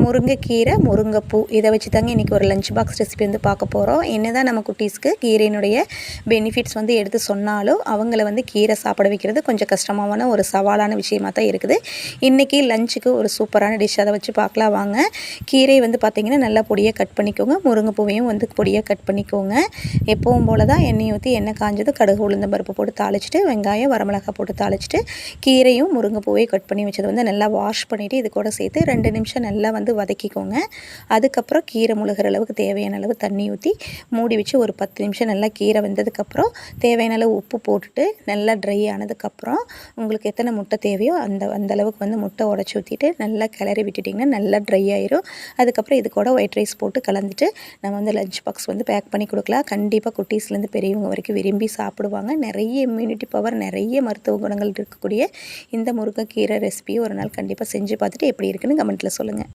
முருங்கைக்கீரை, முருங்கைப்பூ இதை வச்சு தாங்க இன்றைக்கி ஒரு லஞ்ச் பாக்ஸ் ரெசிபி வந்து பார்க்க போகிறோம். என்ன தான் நம்ம குட்டீஸ்க்கு கீரையினுடைய பெனிஃபிட்ஸ் வந்து எடுத்து சொன்னாலும் அவங்கள வந்து கீரை சாப்பிட வைக்கிறது கொஞ்சம் கஷ்டமான ஒரு சவாலான விஷயமாக தான் இருக்குது. இன்றைக்கி லஞ்சுக்கு ஒரு சூப்பரான டிஷ் அதை வச்சு பார்க்கலாம் வாங்க. கீரை வந்து பார்த்திங்கன்னா நல்லா பொடியாக கட் பண்ணிக்கோங்க. முருங்கைப்பூவையும் வந்து பொடியாக கட் பண்ணிக்கோங்க. எப்பவும் போல் தான் எண்ணெய் ஊற்றி எண்ணெய் காஞ்சது கடுகு உளுந்தம் பருப்பு போட்டு தாளிச்சிட்டு வெங்காயம் வரமிளகாய் போட்டு தாளிச்சிட்டு கீரையும் முருங்கைப்பூவையும் கட் பண்ணி வச்சதை வந்து நல்லா வாஷ் பண்ணிவிட்டு இது கூட சேர்த்து 2 நிமிஷம் நல்லா வந்து வதக்கிக்கோங்க. அதுக்கப்புறம் கீரை முழுகிற அளவுக்கு தேவையான அளவு தண்ணி ஊற்றி மூடி வச்சு ஒரு 10 நிமிஷம் நல்லா கீரை வெந்ததுக்கப்புறம் தேவையான அளவு உப்பு போட்டுட்டு நல்லா ட்ரை ஆனதுக்கப்புறம் உங்களுக்கு எத்தனை முட்டை தேவையோ அந்த அளவுக்கு வந்து முட்டை உடச்சி ஊற்றிட்டு நல்லா கிளறி விட்டுட்டிங்கன்னா நல்லா ட்ரை ஆயிரும். அதுக்கப்புறம் இது கூட ஒயிட் ரைஸ் போட்டு கலந்துட்டு நம்ம வந்து லஞ்ச் பாக்ஸ் வந்து பேக் பண்ணி கொடுக்கலாம். கண்டிப்பாக குட்டீஸ்லேருந்து பெரியவங்க வரைக்கும் விரும்பி சாப்பிடுவாங்க. நிறைய இம்யூனிட்டி பவர், நிறைய மருத்துவ குணங்கள் இருக்கக்கூடிய இந்த முருங்கைக்கீரை ரெசிபியை ஒரு நாள் கண்டிப்பாக செஞ்சு பார்த்துட்டு எப்படி இருக்குன்னு கமெண்ட்டில் சொல்லுங்கள்.